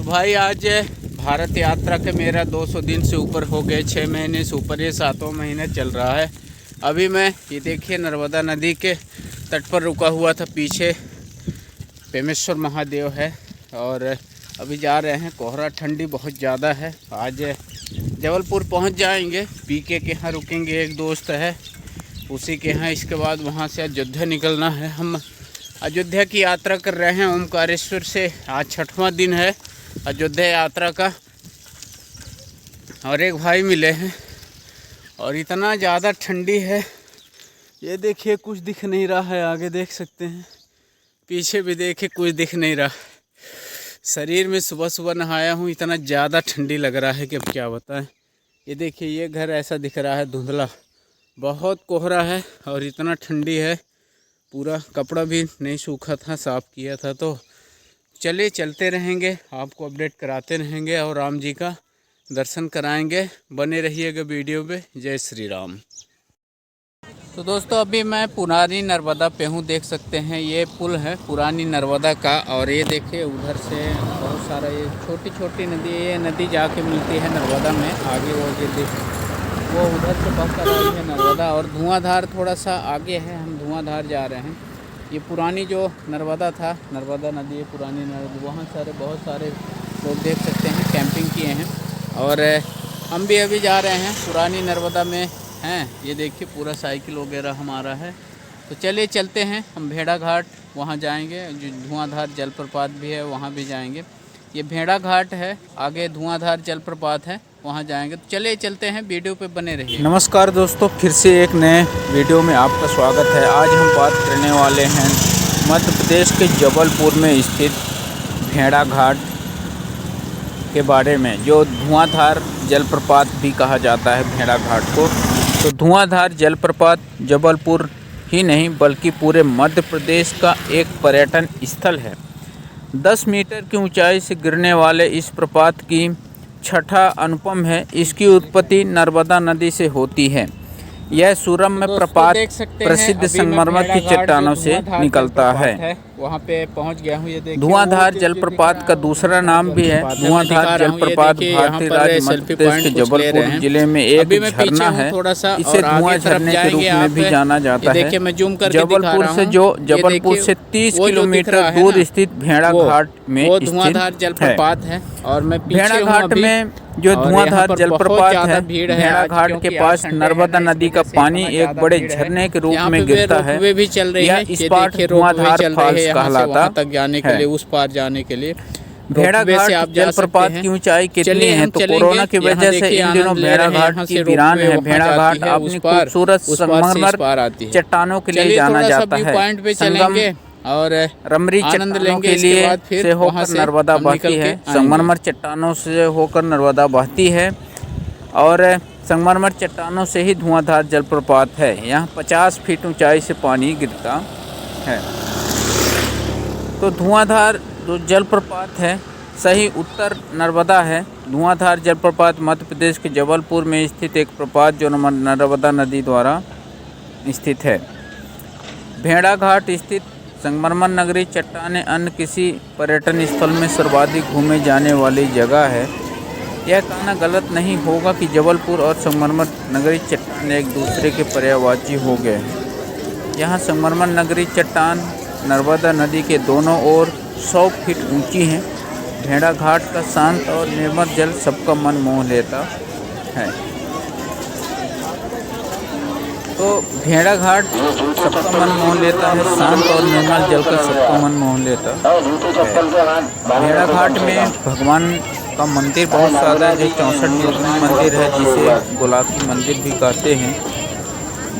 भाई आज भारत यात्रा के मेरा 200 दिन से ऊपर हो गए, 6 महीने से ऊपर, ये 7वां महीना चल रहा है। अभी मैं ये देखिए नर्मदा नदी के तट पर रुका हुआ था। पीछे पेमेश्वर महादेव है और अभी जा रहे हैं। कोहरा ठंडी बहुत ज़्यादा है। आज जबलपुर पहुंच जाएंगे। पीके के यहाँ रुकेंगे, एक दोस्त है उसी के यहाँ। इसके बाद वहाँ से अयोध्या निकलना है। हम अयोध्या की यात्रा कर रहे हैं ओमकारेश्वर से। आज 6वां दिन है अयोध्या यात्रा का। और एक भाई मिले हैं और इतना ज़्यादा ठंडी है, ये देखिए कुछ दिख नहीं रहा है। आगे देख सकते हैं, पीछे भी देखिए कुछ दिख नहीं रहा। शरीर में सुबह सुबह नहाया हूँ, इतना ज़्यादा ठंडी लग रहा है कि अब क्या बताएं। ये देखिए ये घर ऐसा दिख रहा है धुंधला, बहुत कोहरा है और इतना ठंडी है। पूरा कपड़ा भी नहीं सूखा था, साफ़ किया था। तो चलिए चलते रहेंगे, आपको अपडेट कराते रहेंगे और राम जी का दर्शन कराएंगे। बने रहिएगा वीडियो पे। जय श्री राम। तो दोस्तों अभी मैं पुरानी नर्मदा पे हूँ, देख सकते हैं ये पुल है पुरानी नर्मदा का। और ये देखिए उधर से बहुत सारा ये छोटी छोटी नदी, ये नदी जाके मिलती है नर्मदा में। आगे वो उधर से बह कर आई है नर्मदा। और धुआंधार थोड़ा सा आगे है, हम धुआंधार जा रहे हैं। ये पुरानी जो नर्मदा था, नर्मदा नदी है पुरानी नर्मदा, वहाँ बहुत सारे लोग देख सकते हैं कैंपिंग किए हैं। और हम भी अभी जा रहे हैं पुरानी नर्मदा में हैं। ये देखिए पूरा साइकिल वगैरह हमारा है। तो चलिए चलते हैं हम भेड़ा घाट, वहाँ जाएंगे। जो धुआंधार जलप्रपात भी है वहाँ भी जाएंगे। ये भेड़ा घाट है, आगे धुआंधार जलप्रपात है, वहाँ जाएंगे। तो चलिए चलते हैं, वीडियो पे बने रहिए। नमस्कार दोस्तों, फिर से एक नए वीडियो में आपका स्वागत है। आज हम बात करने वाले हैं मध्य प्रदेश के जबलपुर में स्थित भेड़ा घाट के बारे में, जो धुआंधार जलप्रपात भी कहा जाता है भेड़ा घाट को। तो धुआंधार जलप्रपात जबलपुर ही नहीं बल्कि पूरे मध्य प्रदेश का एक पर्यटन स्थल है। 10 मीटर की ऊंचाई से गिरने वाले इस प्रपात की छठा अनुपम है। इसकी उत्पत्ति नर्मदा नदी से होती है। यह सुरम्य प्रपात प्रसिद्ध संगमरमर की चट्टानों से निकलता है। वहाँ पे पहुँच गया हूँ। ये देखिए धुआंधार जलप्रपात का दूसरा नाम भी है धुआंधार जलप्रपात। भारतीय राज्य मध्य प्रदेश के जबलपुर जिले में एक झरना है। इसे धुआं झरने के रूप में भी जाना जाता है। जबलपुर से 30 किलोमीटर दूर स्थित भेड़ा घाट में धुआंधार जलप्रपात है। और मैं भेड़ा घाट में जो धुआंधार जलप्रपात है, भेड़ा घाट के पास नर्मदा नदी का पानी एक बड़े झरने के रूप में गिरता है। वे भी चल रही है। इस पार धुआंधार फॉल्स कहलाता तक जाने के लिए, उस पार जाने के लिए। भेड़ा घाट जलप्रपात की ऊंचाई कितनी है? तो कोरोना की वजह से इन दिनों भेड़ा घाट की वीरान है। भेड़ा घाट अपनी खूबसूरत संगमरमर चट्टानों के लिए जाना जाता है। संगम और रमरी चट्टानों के लिए से होकर नर्मदा बहती है। संगमरमर चट्टानों से होकर नर्मदा बहती है और संगमरमर चट्टानों से ही धुआंधार जलप्रपात है। यहाँ 50 फीट ऊंचाई से पानी गिरता है। तो धुआंधार जो जलप्रपात है सही उत्तर नर्मदा है। धुआंधार जलप्रपात मध्य प्रदेश के जबलपुर में स्थित एक प्रपात जो नर्मदा नदी द्वारा स्थित है। भेड़ा घाट स्थित संगमरमर नगरी चट्टानें अन्य किसी पर्यटन स्थल में सर्वाधिक घूमे जाने वाली जगह है। यह कहना गलत नहीं होगा कि जबलपुर और संगमरमर नगरी चट्टान एक दूसरे के पर्यायवाची हो गए हैं। यहाँ संगमरमर नगरी चट्टान नर्मदा नदी के दोनों ओर 100 फीट ऊंची हैं। भेड़ा घाट का शांत और निर्मल जल सबका मन मोह लेता है। तो भेड़ा घाट सबका मन मोह लेता है, शांत और निर्मल जल का सबका मन मोह लेता है। भेड़ा घाट में भगवान का मंदिर बहुत ज़्यादा है, जो 64 ज्योतिर्लिंग मंदिर है, जिसे गुलाबी मंदिर भी कहते हैं।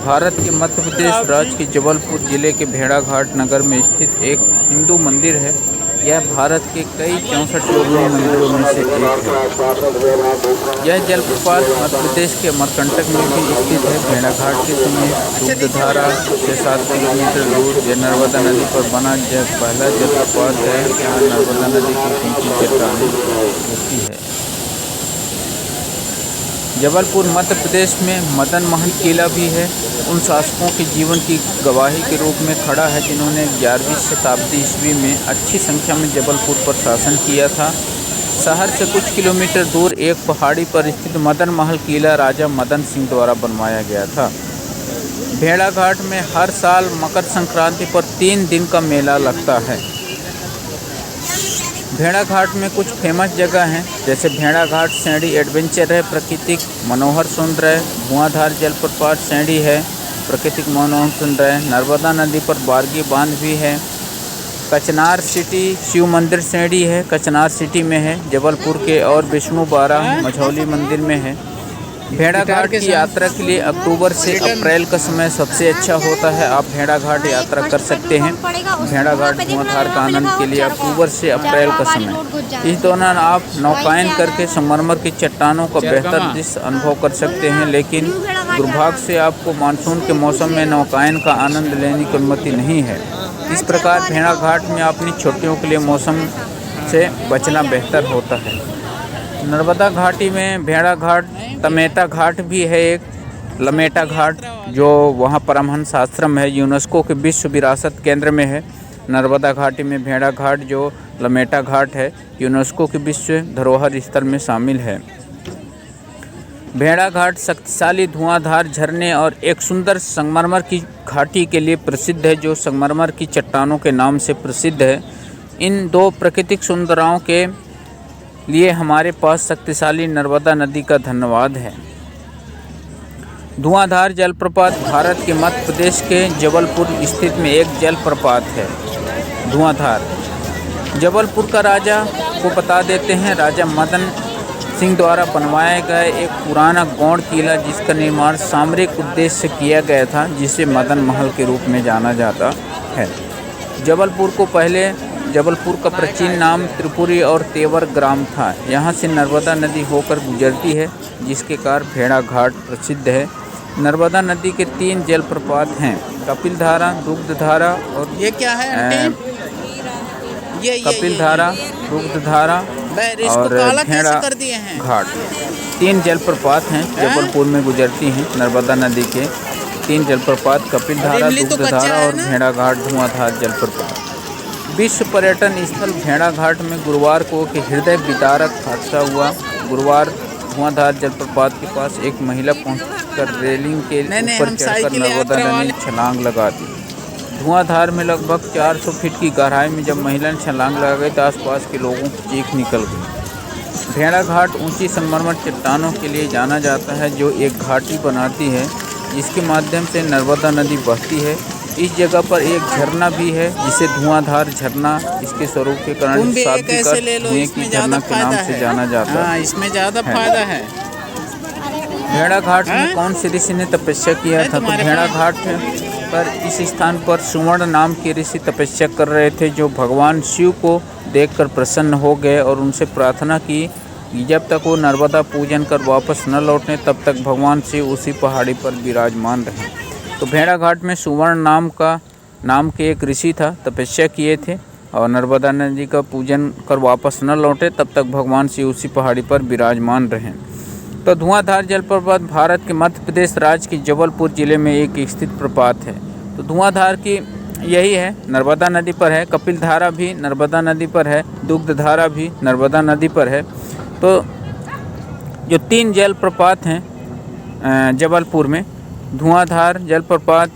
भारत के मध्य प्रदेश राज्य के जबलपुर जिले के भेड़ा घाट नगर में स्थित एक हिंदू मंदिर है। यह भारत के कई 64 ज्योतिर्लिंग मंदिरों में से एक है। यह जलप्रपात मध्य प्रदेश के अमरकंटक में भी स्थित है। भेड़ा घाट के समीप दूधधारा से 7 किलोमीटर दूर यह नर्मदा नदी पर बना पहला जलप्रपात है। यहाँ नर्मदा नदी की ऊंची चट्टानें होती है। जबलपुर मध्य प्रदेश में मदन महल किला भी है। उन शासकों के जीवन की गवाही के रूप में खड़ा है जिन्होंने 11वीं शताब्दी ईस्वी में अच्छी संख्या में जबलपुर पर शासन किया था। शहर से कुछ किलोमीटर दूर एक पहाड़ी पर स्थित मदन महल किला राजा मदन सिंह द्वारा बनवाया गया था। भेड़ाघाट में हर साल मकर संक्रांति पर 3 दिन का मेला लगता है। भेड़ाघाट में कुछ फेमस जगह हैं, जैसे भेड़ाघाट सैंडी एडवेंचर है, प्राकृतिक मनोहर सुंदर है। धुआंधार जलप्रपात सैंडी है, प्राकृतिक मनोहर सुंदर है। नर्मदा नदी पर बारगी बांध भी है। कचनार सिटी शिव मंदिर सैंडी है, कचनार सिटी में है, जबलपुर के। और विष्णु बारा मझौली मंदिर में है। भेड़ाघाट की यात्रा के लिए अक्टूबर से अप्रैल का समय सबसे अच्छा होता है। आप भेड़ाघाट यात्रा कर सकते हैं। भेड़ाघाट धुआंधार का आनंद के लिए अक्टूबर से अप्रैल का समय। इस दौरान आप नौकायन करके संगमरमर की चट्टानों का बेहतर दृश्य अनुभव कर सकते हैं, लेकिन दुर्भाग्य से आपको मानसून के मौसम में नौकायन का आनंद लेने की अनुमति नहीं है। इस प्रकार भेड़ाघाट में अपनी छुट्टियों के लिए मौसम से बचना बेहतर होता है। नर्मदा घाटी में भेड़ाघाट तमेटा घाट भी है, एक लमेटा घाट, जो वहाँ परमहंस आश्रम है, यूनेस्को के विश्व विरासत केंद्र में है। नर्मदा घाटी में भेड़ाघाट जो लमेटा घाट है, यूनेस्को के विश्व धरोहर स्थल में शामिल है। भेड़ाघाट शक्तिशाली धुआंधार झरने और एक सुंदर संगमरमर की घाटी के लिए प्रसिद्ध है, जो संगमरमर की चट्टानों के नाम से प्रसिद्ध है। इन दो प्राकृतिक सुंदरताओं के लिए हमारे पास शक्तिशाली नर्मदा नदी का धन्यवाद है। धुआंधार जलप्रपात भारत के मध्य प्रदेश के जबलपुर स्थित में एक जलप्रपात है। धुआंधार जबलपुर का राजा को बता देते हैं। राजा मदन सिंह द्वारा बनवाया गया एक पुराना गौड़ किला, जिसका निर्माण सामरिक उद्देश्य से किया गया था, जिसे मदन महल के रूप में जाना जाता है। जबलपुर का प्राचीन नाम त्रिपुरी और तेवर ग्राम था। यहाँ से नर्मदा नदी होकर गुजरती है, जिसके कारण भेड़ाघाट प्रसिद्ध है। नर्मदा नदी के 3 जलप्रपात हैं, कपिलधारा, दुग्धधारा और ये क्या है आंटी? कपिलधारा, दुग्धधारा और भेड़ाघाट 3 जलप्रपात हैं, जबलपुर में गुजरती हैं। नर्मदा नदी के 3 जलप्रपात कपिलधारा, दुग्धधारा और भेड़ाघाट धुआंधार जलप्रपात। विश्व पर्यटन स्थल भेड़ाघाट में गुरुवार को एक हृदय विदारक हादसा हुआ। गुरुवार धुआंधार जलप्रपात के पास एक महिला पहुंचकर रेलिंग के ऊपर चढ़कर नर्मदा नदी में छलांग लगा दी। धुआंधार में लगभग 400 फीट की गहराई में जब महिला ने छलांग लगा गई तो आसपास के लोगों की चीख निकल गई। भेड़ाघाट ऊंची संगमरमर चट्टानों के लिए जाना जाता है, जो एक घाटी बनाती है, जिसके माध्यम से नर्मदा नदी बहती है। इस जगह पर एक झरना भी है, जिसे धुआंधार झरना इसके स्वरूप के कारण धुएं की झरना के नाम से जाना जाता है। इसमें ज़्यादा फायदा है। भेड़ाघाट में कौन से ऋषि ने तपस्या किया था? तो भेड़ाघाट पर इस स्थान पर सुवर्ण नाम के ऋषि तपस्या कर रहे थे, जो भगवान शिव को देखकर प्रसन्न हो गए और उनसे प्रार्थना की कि जब तक वो नर्मदा पूजन कर वापस न लौटें, तब तक भगवान शिव उसी पहाड़ी पर विराजमान रहे। तो भेड़ाघाट में सुवर्ण नाम के एक ऋषि था, तपस्या किए थे और नर्मदा नदी का पूजन कर वापस न लौटे, तब तक भगवान शिव उसी पहाड़ी पर विराजमान रहे। तो धुआंधार जलप्रपात भारत के मध्य प्रदेश राज्य के जबलपुर जिले में एक स्थित प्रपात है। तो धुआंधार की यही है, नर्मदा नदी पर है। कपिलधारा भी नर्मदा नदी पर है, दुग्धधारा भी नर्मदा नदी पर है। तो जो 3 जलप्रपात हैं जबलपुर में, धुआंधार जलप्रपात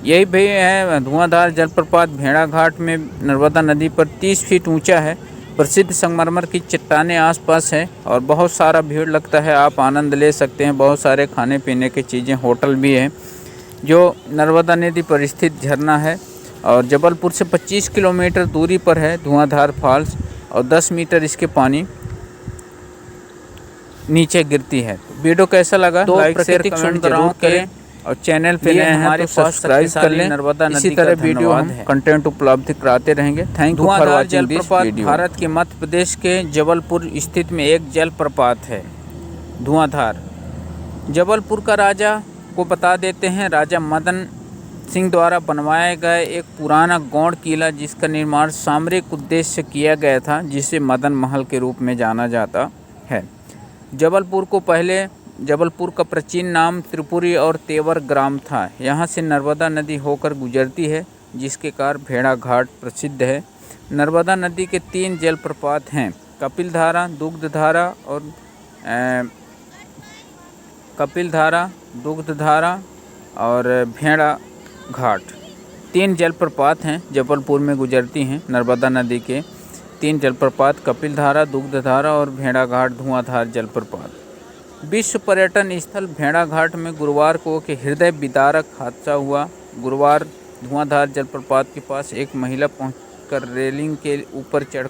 यही भी है। धुआंधार जलप्रपात भेड़ाघाट में नर्मदा नदी पर 30 फीट ऊंचा है। प्रसिद्ध संगमरमर की चट्टानें आसपास है और बहुत सारा भीड़ लगता है। आप आनंद ले सकते हैं। बहुत सारे खाने पीने की चीज़ें, होटल भी हैं। जो नर्मदा नदी पर स्थित झरना है और जबलपुर से 25 किलोमीटर दूरी पर है धुआंधार फॉल्स, और 10 मीटर इसके पानी नीचे गिरती है। वीडियो कैसा लगा? लाइक शेयर कमेंट जरूर करें और चैनल पे नए हैं तो सब्सक्राइब कर लें। नर्मदा नदी इसी तरह वीडियो हम कंटेंट उपलब्ध कराते रहेंगे। Thank you for watching this video. Bharat के मध्य प्रदेश के जबलपुर स्थित में एक जलप्रपात है, धुआंधार। जबलपुर का राजा को बता देते हैं। राजा मदन सिंह द्वारा बनवाया गया एक पुराना गौड़ किला, जिसका निर्माण सामरिक उद्देश्य से किया गया था, जिसे मदन महल के रूप में जाना जाता है। जबलपुर का प्राचीन नाम त्रिपुरी और तेवर ग्राम था। यहाँ से नर्मदा नदी होकर गुजरती है, जिसके कारण भेड़ाघाट प्रसिद्ध है। नर्मदा नदी के 3 जलप्रपात हैं, कपिलधारा, दुग्धधारा और कपिलधारा, दुग्धधारा और भेड़ा घाट 3 जलप्रपात हैं जबलपुर में गुजरती हैं। नर्मदा नदी के 3 जलप्रपात कपिलधारा, दुग्धधारा और भेड़ा घाट धुआंधार जलप्रपात। विश्व पर्यटन स्थल भेड़ा घाट में गुरुवार को एक हृदय विदारक हादसा हुआ। गुरुवार धुआंधार जलप्रपात के पास एक महिला पहुंचकर रेलिंग के ऊपर चढ़